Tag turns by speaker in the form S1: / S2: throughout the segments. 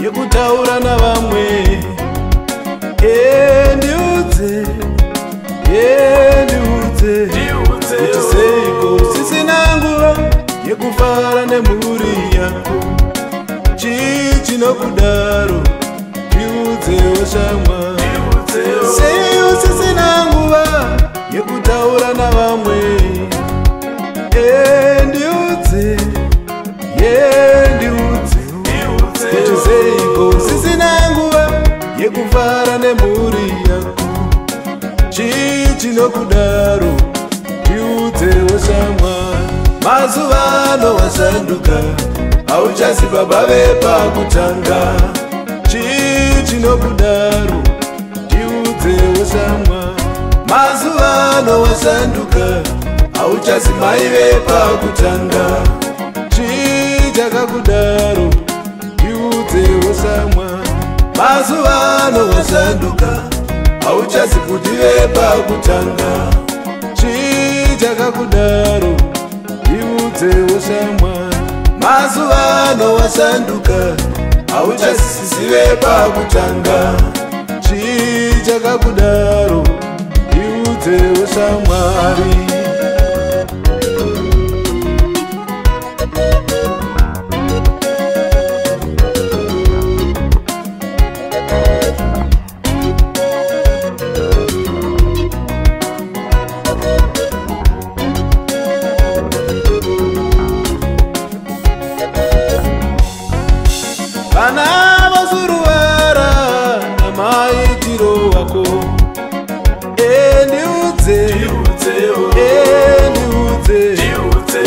S1: Yekutaura na vamwe ndiudze kuti seiko sisina nguva yekufara nemhuri yako. Chii chinokudaro? Ndiudzewo shamwari. Sei usisina nguva yekutaura na vamwe ndiudze kuti seiko sisina nguva yekufara nemhuri yako. Chii chinokudaro? Ndiudzewo shamwari. Mazuva ano washanduka, hauchasi baba vepakutanga. Chii chinokudaro? Ndiudzewo shamwari. Mazuva ano washanduka, hauchasi mai vepakutanga. Chii chakakudaro? Ndiudzewo shamwari. Mazuva ano washanduka, hauchasi kuti vepakutanga. Chii chakakudaro? Ndiudzewo shamwari. Mazuva ano washanduka, hauchasisi vepakutanga. Chii chakakudaro? Ndiudzewo shamwari. Vana vazuruwara namaitiro wako. Ndiudze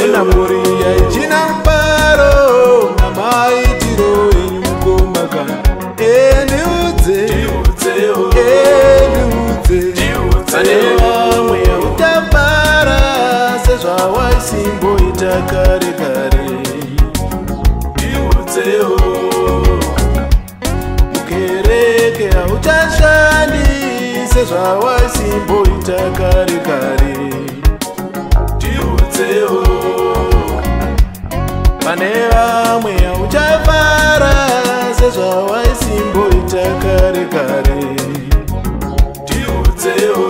S1: ena mhuri yaichina mubaro namaitiro enyu mukomaka. Ndiudze pane vamwe yautafara sezvawaisimboita kare kare. Ndiudzewo mukereke hauchashandi sezvawaisimboita kare kare. Ndiudzewo pane vamwe hauchafara sezvawaisimboita kare kare. Ndiudzewo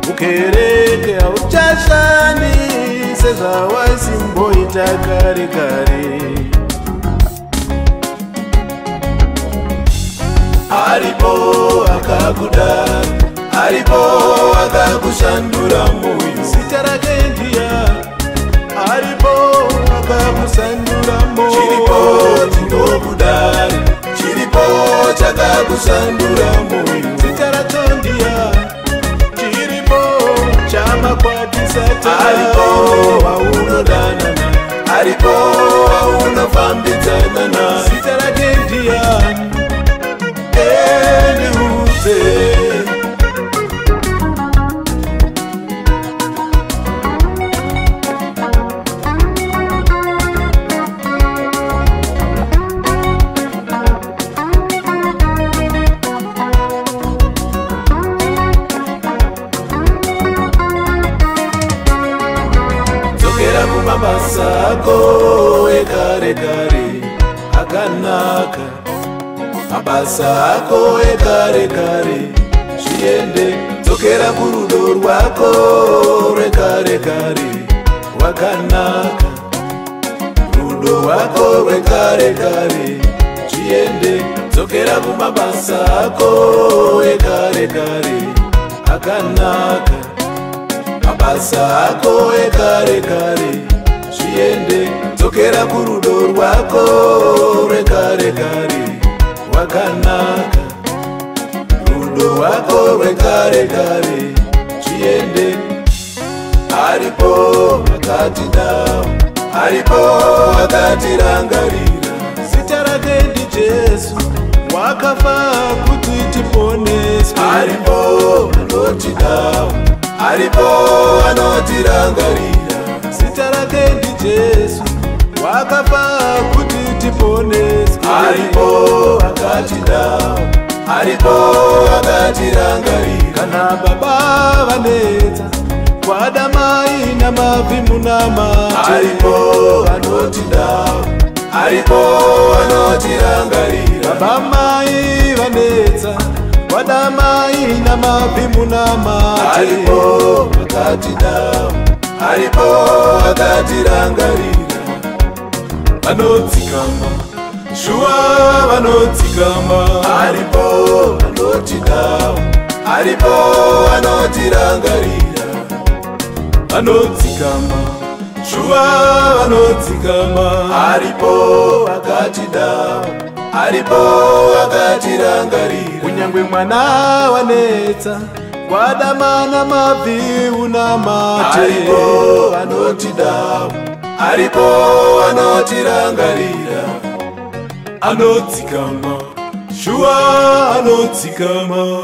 S1: mukereke hauchashandi sezvawaisimboita kare kare. Aripo akakuda, aripo akakushandura moyo. Zita rake ndiye. Aripo akakushandura moyo. Chiripo chinokudaro, chiripo chakakushandura moyo. Zita racho ndiye. Chiripo chamakwatisa. Aripo waunodanana, aripo waunofambidzana naye. Zita rake ndiye. Dzokera kumabasa ako ekare kare akanaka. Mabasa ako ekare kare zviende. Dzokera kurudo rwako rwekare kare rwakanaka. Rudo rwako rwekare kare zviende. Dzokera kumabasa ako ekare kare akanaka. Mabasa ako ekare kare zviende. Dzokera kurudo rwako rwekare kare rwakanaka. Rudo rwako rwekare kare zviende. aripo akatida, aripo akatirangarira. Zita rake ndi Jesu, wakafa kuti tiponeswe. Aripo anotida, aripo anotirangarira. Zita rake ndi Jesu, wakafa kuti tiponeswe. Aripo akatida, aripo akatirangarira. Kana baba vanetsa kwada mai namavi munamati, aripo anotida, aripo anotirangarira. Baba mai vanetsa kwada mai namavi munamati, aripo akatida, aripo akatirangarira. Vanotsikama shuwa vanotsikama, aripo anotida, aripo anotirangarira. Vanotsikama shuwa vanotsikama, aripo akatida, aripo akatirangarira. Kunyangwe mwana wanetsa kwadama namabvi unamati, aripo anotida, aripo anotirangarira. Anotsikama shuwa anotsikama.